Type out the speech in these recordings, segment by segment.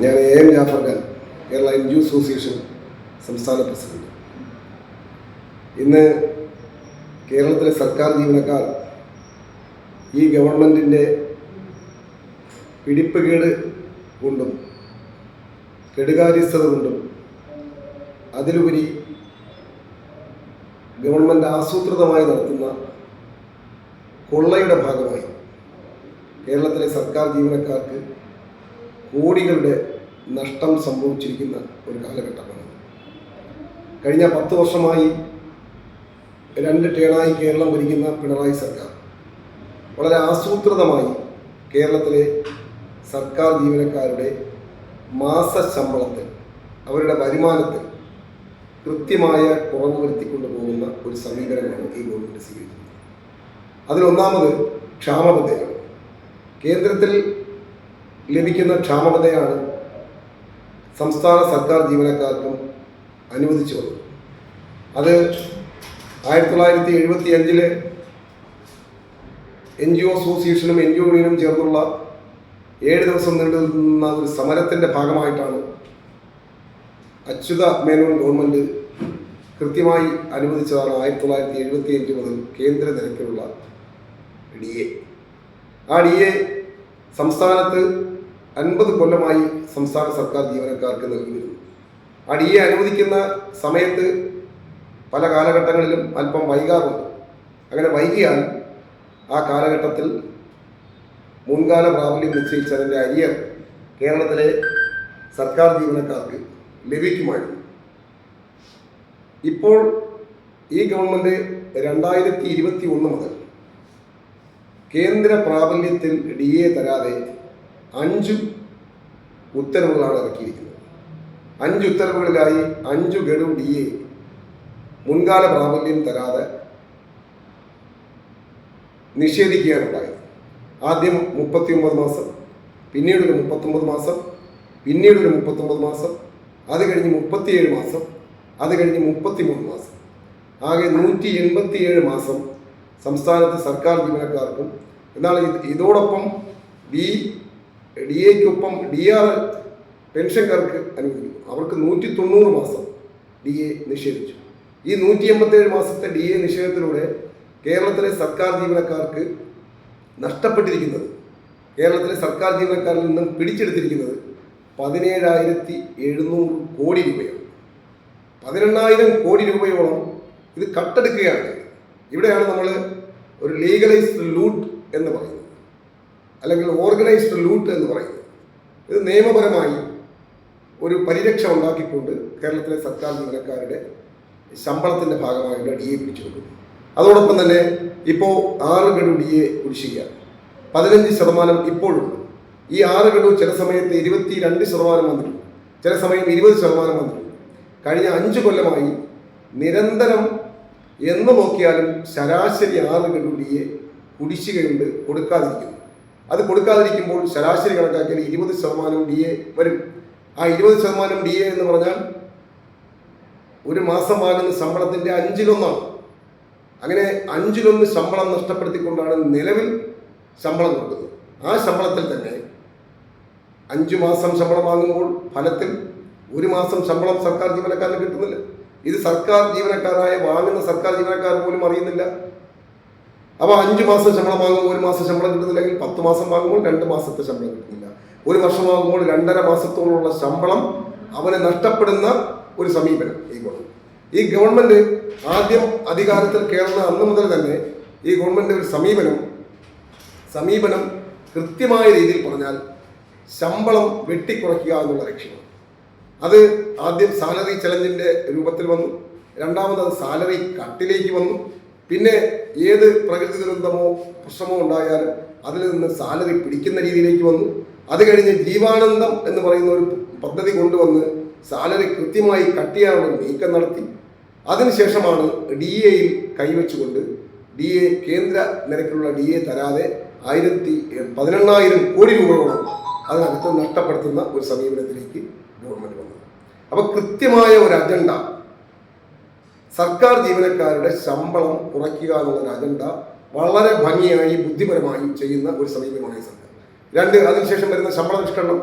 ഞാൻ A M. Jafar Khan, Kerala NGO association സംസ്ഥാന president. ഇന്ന് കേരളത്തിലെ സർക്കാർ ജീവനക്കാർ ഈ ഗവൺമെൻറ്റിൻ്റെ പിടിപ്പുകേട് കൊണ്ടും കെടുകാര്യസ്ഥത കൊണ്ടും അതിലുപരി ഗവൺമെൻറ് ആസൂത്രിതമായി നടത്തുന്ന കൊള്ളയുടെ ഭാഗമായി കേരളത്തിലെ സർക്കാർ ജീവനക്കാർക്ക് കോടികളുടെ നഷ്ടം സംഭവിച്ചിരിക്കുന്ന ഒരു കാലഘട്ടമാണ്. കഴിഞ്ഞ 10 വർഷമായി 2 ടേണായി കേരളം ഭരിക്കുന്ന പിണറായി സർക്കാർ വളരെ ആസൂത്രിതമായി കേരളത്തിലെ സർക്കാർ ജീവനക്കാരുടെ മാസ ശമ്പളത്തിൽ, അവരുടെ വരുമാനത്തിൽ കൃത്യമായ കുറവ് വരുത്തിക്കൊണ്ടു പോകുന്ന ഒരു സമീപനമാണ് ഈ ഗവൺമെൻറ് സ്വീകരിക്കുന്നത്. അതിലൊന്നാമത് ക്ഷാമബദ്ധയാണ്. കേന്ദ്രത്തിൽ ലഭിക്കുന്ന ക്ഷാമബദ്ധയാണ് സംസ്ഥാന സർക്കാർ ജീവനക്കാർക്കും അനുവദിച്ചു വന്നത്. അത് 1975 NGO അസോസിയേഷനും NGO യൂണിയനും ചേർന്നുള്ള 7 ദിവസം നീണ്ടുനിന്ന ഒരു സമരത്തിൻ്റെ ഭാഗമായിട്ടാണ് അച്യുത മേനോൻ ഗവൺമെൻറ് കൃത്യമായി അനുവദിച്ചതാണ് 1975 മുതൽ കേന്ദ്ര നിരക്കിലുള്ള DA. ആ DA സംസ്ഥാനത്ത് 50 കൊല്ലമായി സംസ്ഥാന സർക്കാർ ജീവനക്കാർക്ക് നൽകി വരുന്നു. ആ DA അനുവദിക്കുന്ന സമയത്ത് പല കാലഘട്ടങ്ങളിലും അല്പം വൈകാറുണ്ട്. അങ്ങനെ വൈകിയാൽ ആ കാലഘട്ടത്തിൽ മുൻകാല പ്രാബല്യം നിശ്ചയിച്ച് അതിൻ്റെ അരിയർ കേരളത്തിലെ സർക്കാർ ജീവനക്കാർക്ക് ലഭിക്കുമായിരുന്നു. ഇപ്പോൾ ഈ ഗവൺമെൻറ് 2021 മുതൽ കേന്ദ്ര പ്രാബല്യത്തിൽ DA തരാതെ 5 ഉത്തരവുകളാണ് ഇറക്കിയിരിക്കുന്നത്. 5 ഉത്തരവുകളിലായി 5 ഗഡു DA മുൻകാല പ്രാബല്യം തരാതെ നിഷേധിക്കുകയാണുണ്ടായത്. ആദ്യം 39 മാസം, പിന്നീട് ഒരു 39 മാസം, പിന്നീട് ഒരു 39 മാസം, അത് കഴിഞ്ഞ് 37 മാസം, അത് കഴിഞ്ഞ് 33 മാസം. ആകെ 187 മാസം സംസ്ഥാനത്ത് സർക്കാർ ജീവനക്കാർക്കും, എന്നാൽ ഇതോടൊപ്പം DAയ്ക്കൊപ്പം DR പെൻഷൻകാർക്ക് അനുവദിക്കുന്നു. അവർക്ക് 190 മാസം DA നിഷേധിച്ചു. ഈ 187 മാസത്തെ DA നിഷേധത്തിലൂടെ കേരളത്തിലെ സർക്കാർ ജീവനക്കാർക്ക് നഷ്ടപ്പെട്ടിരിക്കുന്നത്, കേരളത്തിലെ സർക്കാർ ജീവനക്കാരിൽ നിന്നും പിടിച്ചെടുത്തിരിക്കുന്നത് 17,700 കോടി രൂപയാണ്. 18,000 കോടി രൂപയോളം ഇത് കട്ടെടുക്കുകയാണ്. ഇവിടെയാണ് നമ്മൾ ഒരു ലീഗലൈസ്ഡ് ലൂട്ട് എന്ന് പറയുന്നത്, അല്ലെങ്കിൽ ഓർഗനൈസ്ഡ് ലൂട്ട് എന്ന് പറയുന്നത്. ഇത് നിയമപരമായി ഒരു പരിരക്ഷ ഉണ്ടാക്കിക്കൊണ്ട് കേരളത്തിലെ സർക്കാർ ജീവനക്കാരുടെ ശമ്പളത്തിൻ്റെ ഭാഗമായുള്ള DA പിടിച്ചെടുക്കുന്നു. അതോടൊപ്പം തന്നെ ഇപ്പോൾ 6 ഗഡു DA കുടിശ്ശിക 15% ഇപ്പോഴുണ്ട്. ഈ 6 ഗഡു ചില സമയത്ത് 22% വന്നിട്ടുണ്ട്, ചില സമയം 20% വന്നിട്ടുണ്ട്. കഴിഞ്ഞ 5 കൊല്ലമായി നിരന്തരം എന്ന് നോക്കിയാലും ശരാശരി 6 ഗഡു DA കുടിശ്ശികയുണ്ട്, കൊടുക്കാതിരിക്കുന്നു. അത് കൊടുക്കാതിരിക്കുമ്പോൾ ശരാശരി കണക്കാക്കിയാൽ 20% DA വരും. ആ 20% DA എന്ന് പറഞ്ഞാൽ ഒരു മാസം വാങ്ങുന്ന ശമ്പളത്തിൻ്റെ 1/5. അങ്ങനെ 1/5 ശമ്പളം നഷ്ടപ്പെടുത്തിക്കൊണ്ടാണ് നിലവിൽ ശമ്പളം കൊടുക്കുന്നത്. ആ ശമ്പളത്തിൽ തന്നെ 5 മാസം ശമ്പളം വാങ്ങുമ്പോൾ ഫലത്തിൽ 1 മാസം ശമ്പളം സർക്കാർ ജീവനക്കാരന് കിട്ടുന്നില്ല. ഇത് സർക്കാർ ജീവനക്കാരായ വാങ്ങുന്ന സർക്കാർ ജീവനക്കാർ പോലും അറിയുന്നില്ല. അപ്പോൾ 5 മാസം ശമ്പളം വാങ്ങുമ്പോൾ 1 മാസം ശമ്പളം കിട്ടുന്നില്ലെങ്കിൽ 10 മാസം വാങ്ങുമ്പോൾ 2 മാസത്തെ ശമ്പളം കിട്ടുന്നില്ല. 1 വർഷം വാങ്ങുമ്പോൾ 2.5 മാസത്തോളമുള്ള ശമ്പളം അവന് നഷ്ടപ്പെടുന്ന ഒരു സമീപനം ഈ ഗവൺമെൻറ് ആദ്യം അധികാരത്തിൽ കയറുന്ന അന്ന് മുതൽ തന്നെ ഈ ഗവൺമെൻറ് ഒരു സമീപനം കൃത്യമായ രീതിയിൽ പറഞ്ഞാൽ ശമ്പളം വെട്ടിക്കുറയ്ക്കുക എന്നുള്ള ലക്ഷ്യമാണ്. അത് ആദ്യം സാലറി ചലഞ്ചിൻ്റെ രൂപത്തിൽ വന്നു, രണ്ടാമത് അത് സാലറി കട്ടിലേക്ക് വന്നു, പിന്നെ ഏത് പ്രകൃതി ദുരന്തമോ പ്രശ്നമോ ഉണ്ടായാലും അതിൽ നിന്ന് സാലറി പിടിക്കുന്ന രീതിയിലേക്ക് വന്നു. അത് കഴിഞ്ഞ് ജീവാനന്ദം എന്ന് പറയുന്ന ഒരു പദ്ധതി കൊണ്ടുവന്ന് സാലറി കൃത്യമായി കട്ട് ചെയ്യാനുള്ള നീക്കം നടത്തി. അതിനുശേഷമാണ് DAയിൽ കൈവച്ചുകൊണ്ട് DA കേന്ദ്ര നിരക്കിലുള്ള DA തരാതെ 18,000 കോടി രൂപയോളം അതിനകത്ത് നഷ്ടപ്പെടുത്തുന്ന ഒരു സമീപനത്തിലേക്ക് ഗവൺമെൻറ് വന്നത്. അപ്പോൾ കൃത്യമായ ഒരു അജണ്ട, സർക്കാർ ജീവനക്കാരുടെ ശമ്പളം കുറയ്ക്കുക എന്നുള്ളൊരു അജണ്ട വളരെ ഭംഗിയായി ബുദ്ധിപരമായി ചെയ്യുന്ന ഒരു സമീപനമാണ് ഈ സർക്കാർ. 2, അതിനുശേഷം വരുന്ന ശമ്പള പരിഷ്കരണം.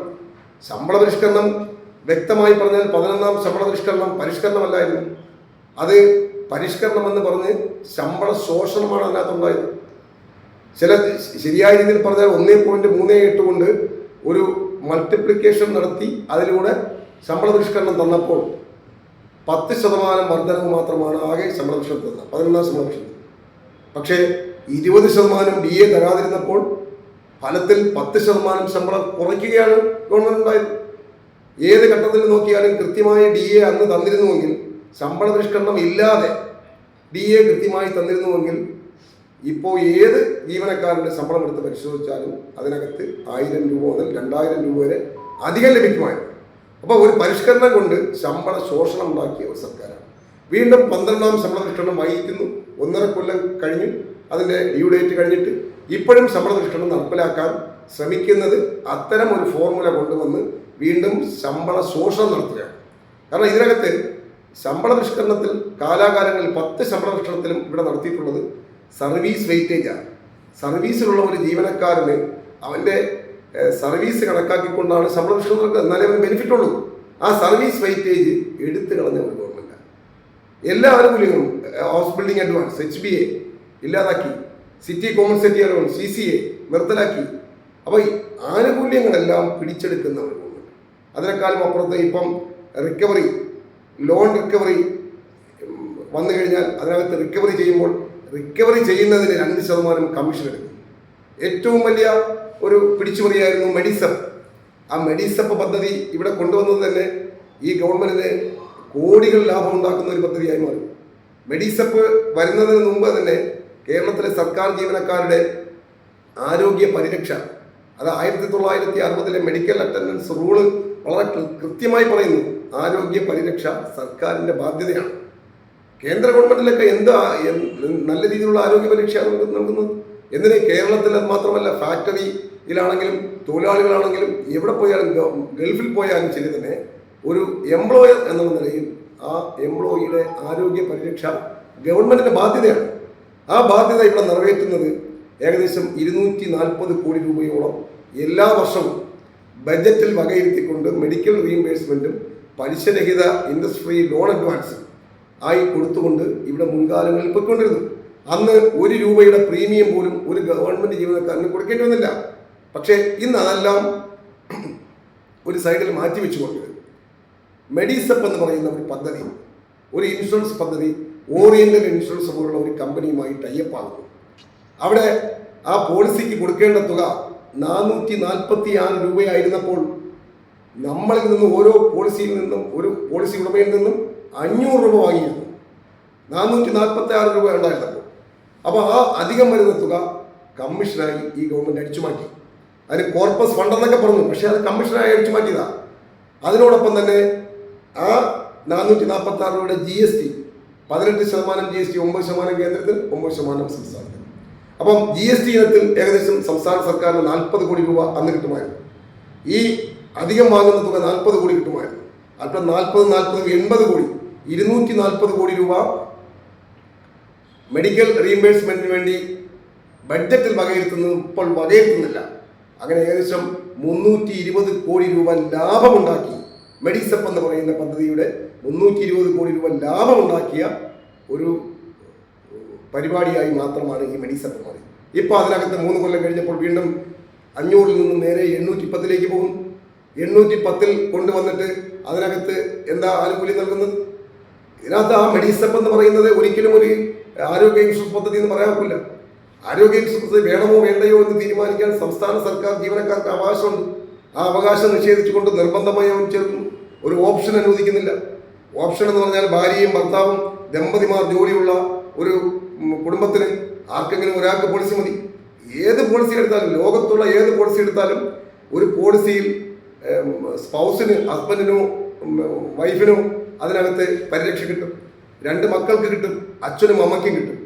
ശമ്പള പരിഷ്കരണം വ്യക്തമായി പറഞ്ഞാൽ 11ാം ശമ്പള പരിഷ്കരണമല്ലായിരുന്നു. അത് പരിഷ്കരണം എന്ന് പറഞ്ഞ് ശമ്പള ശോഷണമാണ് അതിനകത്തുണ്ടായത്. ചില ശരിയായ രീതിയിൽ പറഞ്ഞാൽ 1.38 കൊണ്ട് ഒരു മൾട്ടിപ്ലിക്കേഷൻ നടത്തി അതിലൂടെ ശമ്പള പരിഷ്കരണം തന്നപ്പോൾ 10% വർധനവ് മാത്രമാണ് ആകെ ശമ്പള പരിഷ്കരണം തന്നത്, 11ാം ശമ്പള പരിഷ്കരണം. പക്ഷേ 20% DA തരാതിരുന്നപ്പോൾ ഫലത്തിൽ 10% ശമ്പളം കുറയ്ക്കുകയാണ് ഗവൺമെന്റ് ഉണ്ടായത്. ഏത് ഘട്ടത്തിൽ നോക്കിയാലും കൃത്യമായ DA അന്ന് തന്നിരുന്നുവെങ്കിൽ, ശമ്പള പരിഷ്കരണം ഇല്ലാതെ DA കൃത്യമായി തന്നിരുന്നുവെങ്കിൽ ഇപ്പോൾ ഏത് ജീവനക്കാരൻ്റെ ശമ്പളം എടുത്ത് പരിശോധിച്ചാലും അതിനകത്ത് 1000 രൂപ മുതൽ 2000 രൂപ വരെ അധികം ലഭിക്കുമായിരുന്നു. അപ്പോൾ ഒരു പരിഷ്കരണം കൊണ്ട് ശമ്പള ശോഷണം ഉണ്ടാക്കിയ ഒരു സർക്കാരാണ്. വീണ്ടും 12ാം ശമ്പള പരിഷ്കരണം വൈകിക്കുന്നു. 1.5 കൊല്ലം കഴിഞ്ഞു, അതിൻ്റെ ഡ്യൂ ഡേറ്റ് കഴിഞ്ഞിട്ട് ഇപ്പോഴും ശമ്പള പരിഷ്കരണം നടപ്പിലാക്കാൻ ശ്രമിക്കുന്നത് അത്തരം ഒരു ഫോർമുല കൊണ്ടുവന്ന് വീണ്ടും ശമ്പള ശോഷണം നടത്തുകയാണ്. കാരണം ഇതിനകത്ത് ശമ്പള പരിഷ്കരണത്തിൽ കാലാകാലങ്ങളിൽ 10 ശമ്പള പരിഷ്കരണത്തിലും ഇവിടെ നടത്തിയിട്ടുള്ളത് സർവീസ് വെയിറ്റേജാണ്. സർവീസിലുള്ള ഒരു ജീവനക്കാരന് അവൻ്റെ സർവീസ് കണക്കാക്കിക്കൊണ്ടാണ് ശമ്പള പരിഷ്കരണം നടക്കുന്നത്, എന്നാലേ അവന് ബെനിഫിറ്റ് ഉള്ളൂ. ആ സർവീസ് വെയിറ്റേജ് എടുത്തു കളഞ്ഞ ഒരു ഗവൺമെൻറ്റാണ്. എല്ലാ ആനുകൂല്യങ്ങളും ഹൗസ് ബിൽഡിംഗ് അഡ്വാൻസ് HBA ഇല്ലാതാക്കി, സിറ്റി കോമ്പൻസേറ്ററി അലവൻസ് CCA നിർത്തലാക്കി. അപ്പോൾ ഈ ആനുകൂല്യങ്ങളെല്ലാം പിടിച്ചെടുക്കുന്ന ഒരു ഗവൺമെൻറ്. അതിനേക്കാളും അപ്പുറത്ത് ഇപ്പം റിക്കവറി, ലോൺ റിക്കവറി വന്നു കഴിഞ്ഞാൽ അതിനകത്ത് റിക്കവറി ചെയ്യുമ്പോൾ റിക്കവറി ചെയ്യുന്നതിന് 2% കമ്മീഷൻ എടുക്കും. ഏറ്റവും വലിയ ഒരു പിടിച്ചുപറിയായിരുന്നു മെഡിസപ്പ്. ആ മെഡിസപ്പ് പദ്ധതി ഇവിടെ കൊണ്ടുവന്നത് തന്നെ ഈ ഗവൺമെന്റിന് കോടികൾ ലാഭം ഉണ്ടാക്കുന്ന ഒരു പദ്ധതിയായി മാറി. മെഡിസപ്പ് വരുന്നതിന് മുമ്പ് തന്നെ കേരളത്തിലെ സർക്കാർ ജീവനക്കാരുടെ ആരോഗ്യ പരിരക്ഷ, അത് 1960 മെഡിക്കൽ അറ്റൻഡൻസ് റൂള് വളരെ കൃത്യമായി പറയുന്നു. ആരോഗ്യ പരിരക്ഷ സർക്കാരിൻ്റെ ബാധ്യതയാണ്. കേന്ദ്ര ഗവൺമെന്റിലൊക്കെ എന്താ നല്ല രീതിയിലുള്ള ആരോഗ്യ പരിരക്ഷയാണ് നൽകുന്നത്. എന്തിന് കേരളത്തിൽ അത് മാത്രമല്ല, ഫാക്ടറിയിലാണെങ്കിലും തൊഴിലാളികളാണെങ്കിലും എവിടെ പോയാലും ഗൾഫിൽ പോയാലും ശരി തന്നെ ഒരു എംപ്ലോയർ എന്ന നിലയിൽ ആ എംപ്ലോയിയുടെ ആരോഗ്യ പരിരക്ഷ ഗവൺമെന്റിന്റെ ബാധ്യതയാണ്. ആ ബാധ്യത ഇവിടെ നിറവേറ്റുന്നത് ഏകദേശം 240 കോടി രൂപയോളം എല്ലാ വർഷവും ബജറ്റിൽ വകയിരുത്തിക്കൊണ്ട് മെഡിക്കൽ റീഇംബേഴ്സ്മെന്റും പലിശരഹിത ഇൻഡസ്ട്രി ലോൺ അഡ്വാൻസും ആയി കൊടുത്തുകൊണ്ട് ഇവിടെ മുൻകാലങ്ങളിൽ പോയിക്കൊണ്ടിരുന്നു. അന്ന് 1 രൂപയുടെ പ്രീമിയം പോലും ഒരു ഗവൺമെന്റ് ജീവനക്കാരന് കൊടുക്കേണ്ടി വന്നില്ല. പക്ഷേ ഇന്ന് അതെല്ലാം ഒരു സൈഡിൽ മാറ്റിവെച്ചുകൊണ്ട് മെഡിസപ്പ് എന്ന് പറയുന്ന ഒരു പദ്ധതി, ഒരു ഇൻഷുറൻസ് പദ്ധതി ഓറിയന്റൽ ഇൻഷുറൻസ് പോലുള്ള ഒരു കമ്പനിയുമായി ടൈപ്പ് ആകുന്നു. അവിടെ ആ പോളിസിക്ക് കൊടുക്കേണ്ട തുക 446 രൂപയായിരുന്നപ്പോൾ നമ്മളിൽ നിന്നും ഓരോ പോളിസിയിൽ നിന്നും ഒരു പോളിസി ഉടമയിൽ നിന്നും 500 രൂപ വാങ്ങിയിരുന്നു. 446 രൂപ ഉണ്ടായിരുന്നപ്പോൾ. അപ്പോൾ ആ അധികം വരുന്ന തുക കമ്മീഷനായി ഈ ഗവൺമെൻറ് അടിച്ചു മാറ്റി. അതിന് കോർപ്പസ് ഫണ്ട് എന്നൊക്കെ പറഞ്ഞു, പക്ഷേ അത് കമ്മീഷനായി അടിച്ചു മാറ്റിയതാണ്. അതിനോടൊപ്പം തന്നെ ആ 446 രൂപയുടെ GST 18% GST, 9% കേന്ദ്രത്തിൽ, 9% സംസ്ഥാനത്തിൽ. അപ്പം GST ഇനത്തിൽ ഏകദേശം സംസ്ഥാന സർക്കാരിന് 40 കോടി രൂപ അന്ന് കിട്ടുമായിരുന്നു. ഈ അധികം വാങ്ങുന്ന തുക 40 കോടി കിട്ടുമായിരുന്നു. അപ്പോൾ 40 80 കോടി, 240 കോടി രൂപ മെഡിക്കൽ റീഇംബേഴ്സ്മെന്റിന് വേണ്ടി ബഡ്ജറ്റിൽ വകയിരുത്തുന്നത് ഇപ്പോൾ വകയിരുത്തുന്നില്ല. അങ്ങനെ ഏകദേശം 320 കോടി രൂപ ലാഭമുണ്ടാക്കി. മെഡിസപ്പ് എന്ന് പറയുന്ന പദ്ധതിയുടെ 320 കോടി രൂപ ലാഭമുണ്ടാക്കിയ ഒരു പരിപാടിയായി മാത്രമാണ് ഈ മെഡിസപ്പ് മാറി. ഇപ്പോൾ അതിനകത്ത് 3 കൊല്ലം കഴിഞ്ഞപ്പോൾ വീണ്ടും 500-ൽ നിന്ന് നേരെ 810-ലേക്ക് പോകുന്നു. 810-ൽ കൊണ്ടുവന്നിട്ട് അതിനകത്ത് എന്താ ആനുകൂല്യം നൽകുന്നത്? ഇതിനകത്ത് ആ മെഡിസപ്പ് എന്ന് പറയുന്നത് ഒരിക്കലും ഒരു ആരോഗ്യ ഇൻഷുറൻസ് പദ്ധതി എന്ന് പറയാൻ പറ്റില്ല. ആരോഗ്യ ഇൻഷുറൻസ് പദ്ധതി വേണമോ വേണ്ടയോ എന്ന് തീരുമാനിക്കാൻ സംസ്ഥാന സർക്കാർ ജീവനക്കാർക്ക് അവകാശമുണ്ട്. ആ അവകാശം നിഷേധിച്ചുകൊണ്ട് നിർബന്ധമായി അവർ ചേർക്കുന്നു. ഒരു ഓപ്ഷൻ അനുവദിക്കുന്നില്ല. ഓപ്ഷൻ എന്ന് പറഞ്ഞാൽ ഭാര്യയും ഭർത്താവും ദമ്പതിമാർ ജോലിയുള്ള ഒരു കുടുംബത്തിന് ആർക്കെങ്കിലും ഒരാൾക്ക് പോളിസി മതി. ഏത് പോളിസി എടുത്താലും, ലോകത്തുള്ള ഏത് പോളിസി എടുത്താലും ഒരു പോളിസിയിൽ സ്പൗസിന്, ഹസ്ബൻഡിനോ വൈഫിനോ അതിനകത്ത് പരിരക്ഷ കിട്ടും, 2 മക്കൾക്ക് കിട്ടും, അച്ഛനും അമ്മയ്ക്കും കിട്ടും.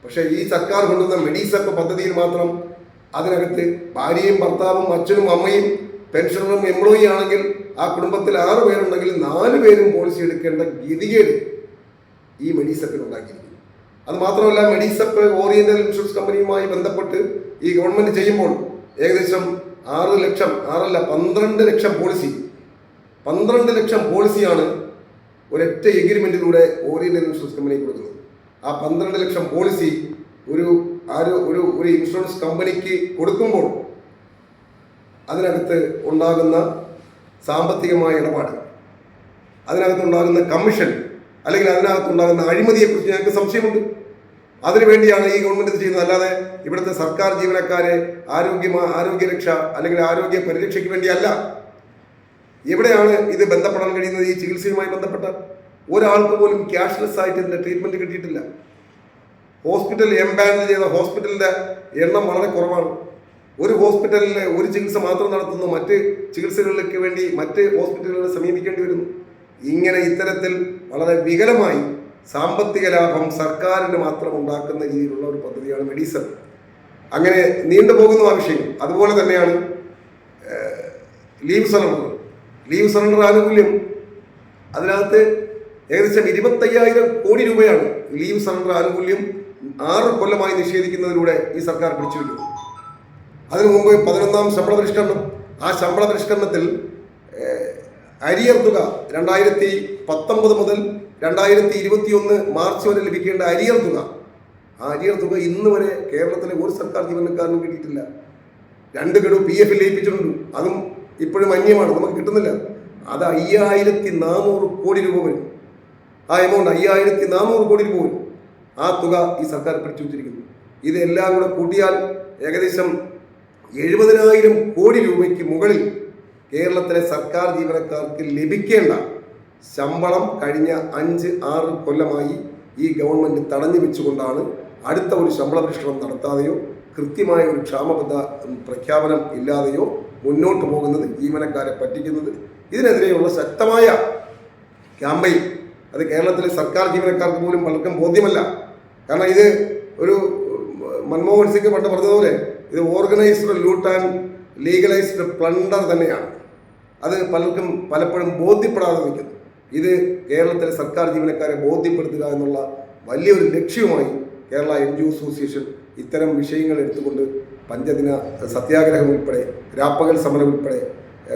പക്ഷേ ഈ സർക്കാർ കൊണ്ടുവന്ന മെഡിസപ്പ് പദ്ധതിയിൽ മാത്രം അതിനകത്ത് ഭാര്യയും ഭർത്താവും അച്ഛനും അമ്മയും പെൻഷനറും എംപ്ലോയി ആണെങ്കിൽ ആ കുടുംബത്തിൽ 6 പേരുണ്ടെങ്കിൽ 4 പേരും പോളിസി എടുക്കേണ്ട ഗതികേട് ഈ മെഡിസപ്പിൽ ഉണ്ടാക്കിയിരിക്കുന്നു. അത് മാത്രമല്ല, മെഡിസപ്പ് ഓറിയന്റൽ ഇൻഷുറൻസ് കമ്പനിയുമായി ബന്ധപ്പെട്ട് ഈ ഗവൺമെന്റ് ചെയ്യുമ്പോൾ ഏകദേശം 12 ലക്ഷം പോളിസി 12 ലക്ഷം പോളിസിയാണ് ഒരൊറ്റ എഗ്രിമെന്റിലൂടെ ഓറിയന്റൽ ഇൻഷുറൻസ് കമ്പനി കൊടുക്കുന്നത്. ആ 12 ലക്ഷം പോളിസി ഒരു ഇൻഷുറൻസ് കമ്പനിക്ക് കൊടുക്കുമ്പോൾ അതിനകത്ത് ഉണ്ടാകുന്ന സാമ്പത്തികമായ ഇടപാട്, അതിനകത്തുണ്ടാകുന്ന കമ്മീഷൻ, അല്ലെങ്കിൽ അതിനകത്തുണ്ടാകുന്ന അഴിമതിയെക്കുറിച്ച് ഞങ്ങൾക്ക് സംശയമുണ്ട്. അതിനുവേണ്ടിയാണ് ഈ ഗവൺമെന്റ് ഇത് ചെയ്യുന്നത്. അല്ലാതെ ഇവിടുത്തെ സർക്കാർ ജീവനക്കാരെ ആരോഗ്യരക്ഷ അല്ലെങ്കിൽ ആരോഗ്യ പരിരക്ഷയ്ക്ക് വേണ്ടിയല്ല. എവിടെയാണ് ഇത് ബന്ധപ്പെടാൻ കഴിയുന്നത്? ഈ ചികിത്സയുമായി ബന്ധപ്പെട്ട ഒരാൾക്ക് പോലും ക്യാഷ്ലെസ് ആയിട്ട് ഇതിന്റെ ട്രീറ്റ്മെന്റ് കിട്ടിയിട്ടില്ല. ഹോസ്പിറ്റൽ എംപാനൽ ചെയ്ത ഹോസ്പിറ്റലിന്റെ എണ്ണം വളരെ കുറവാണ്. ഒരു ഹോസ്പിറ്റലിൽ ഒരു ചികിത്സ മാത്രം നടത്തുന്നു, മറ്റ് ചികിത്സകളിലേക്ക് വേണ്ടി മറ്റ് ഹോസ്പിറ്റലുകളെ സമീപിക്കേണ്ടി വരുന്നു. ഇങ്ങനെ ഇത്തരത്തിൽ വളരെ വികലമായി സാമ്പത്തിക ലാഭം സർക്കാരിന് മാത്രം ഉണ്ടാക്കുന്ന രീതിയിലുള്ള ഒരു പദ്ധതിയാണ് മെഡിസൺ. അങ്ങനെ നീണ്ടുപോകുന്ന ആ വിഷയം. അതുപോലെ തന്നെയാണ് ലീവ് സറണ്ടർ ആനുകൂല്യം. അതിനകത്ത് ഏകദേശം 25,000 കോടി രൂപയാണ് ലീവ് സറണ്ടർ ആനുകൂല്യം 6 കൊല്ലമായി നിഷേധിക്കുന്നതിലൂടെ ഈ സർക്കാർ പിടിച്ചുവെക്കുന്നു. അതിനു മുമ്പ് 11ാം ശമ്പള പരിഷ്കരണം. ആ ശമ്പള പരിഷ്കരണത്തിൽ അരിയർ തുക 2019 മുതൽ 2021 മാർച്ച് വരെ ലഭിക്കേണ്ട അരിയർ തുക, ആ അരിയർ തുക ഇന്ന് വരെ കേരളത്തിലെ ഒരു സർക്കാർ ജീവനക്കാരനും കിട്ടിയിട്ടില്ല. 2 ഗഡു PF ലയിപ്പിച്ചിട്ടുണ്ട്. അതും ഇപ്പോഴും അന്യമാണ്, നമുക്ക് കിട്ടുന്നില്ല. അത് 5400 കോടി രൂപ വരും. ആ എമൗണ്ട് 5400 കോടി രൂപ വരും. ആ തുക ഈ സർക്കാർ പിടിച്ചു വച്ചിരിക്കുന്നു. ഇതെല്ലാം കൂടെ കൂട്ടിയാൽ ഏകദേശം 70,000 കോടി രൂപയ്ക്ക് മുകളിൽ കേരളത്തിലെ സർക്കാർ ജീവനക്കാർക്ക് ലഭിക്കേണ്ട ശമ്പളം കഴിഞ്ഞ 5-6 കൊല്ലമായി ഈ ഗവൺമെന്റ് തടഞ്ഞു വെച്ചുകൊണ്ടാണ് അടുത്ത ഒരു ശമ്പള പരിഷ്കരണം നടത്താതെയോ കൃത്യമായ ഒരു ക്ഷാമബദ്ധ പ്രഖ്യാപനം ഇല്ലാതെയോ മുന്നോട്ട് പോകുന്നത്, ജീവനക്കാരെ പറ്റിക്കുന്നത്. ഇതിനെതിരെയുള്ള ശക്തമായ ക്യാമ്പയിൻ അത് കേരളത്തിലെ സർക്കാർ ജീവനക്കാർക്ക് പോലും പലർക്കും ബോധ്യമല്ല. കാരണം ഇത് ഒരു മൻമോഹൻ സിംഗ് പണ്ട് പറഞ്ഞതുപോലെ ഇത് organised loot and legalised plunder തന്നെയാണ്. അത് പലർക്കും പലപ്പോഴും ബോധ്യപ്പെടാതെ നിൽക്കുന്നു. ഇത് കേരളത്തിലെ സർക്കാർ ജീവനക്കാരെ ബോധ്യപ്പെടുത്തുക എന്നുള്ള വലിയൊരു ലക്ഷ്യവുമായി കേരള NGO അസോസിയേഷൻ ഇത്തരം വിഷയങ്ങൾ എടുത്തുകൊണ്ട് പഞ്ചദിന സത്യാഗ്രഹം ഉൾപ്പെടെ, രാപ്പകൽ സമരം ഉൾപ്പെടെ,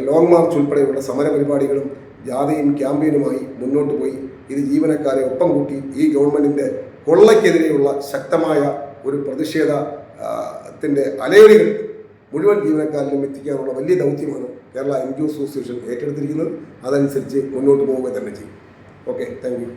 ലോങ് മാർച്ച് ഉൾപ്പെടെയുള്ള സമര പരിപാടികളും ജാഥയും ക്യാമ്പയിനുമായി മുന്നോട്ട് പോയി ഇത് ജീവനക്കാരെ ഒപ്പം കൂട്ടി ഈ ഗവൺമെൻറ്റിൻ്റെ കൊള്ളയ്ക്കെതിരെയുള്ള ശക്തമായ ഒരു പ്രതിഷേധത്തിൻ്റെ അലയൊലികൾ മുഴുവൻ ജീവനക്കാരിലും എത്തിക്കാനുള്ള വലിയ ദൗത്യമാണ് കേരള NGO അസോസിയേഷൻ ഏറ്റെടുത്തിരിക്കുന്നത്. അതനുസരിച്ച് മുന്നോട്ട് പോവുക തന്നെ ചെയ്യും. Okay, thank you.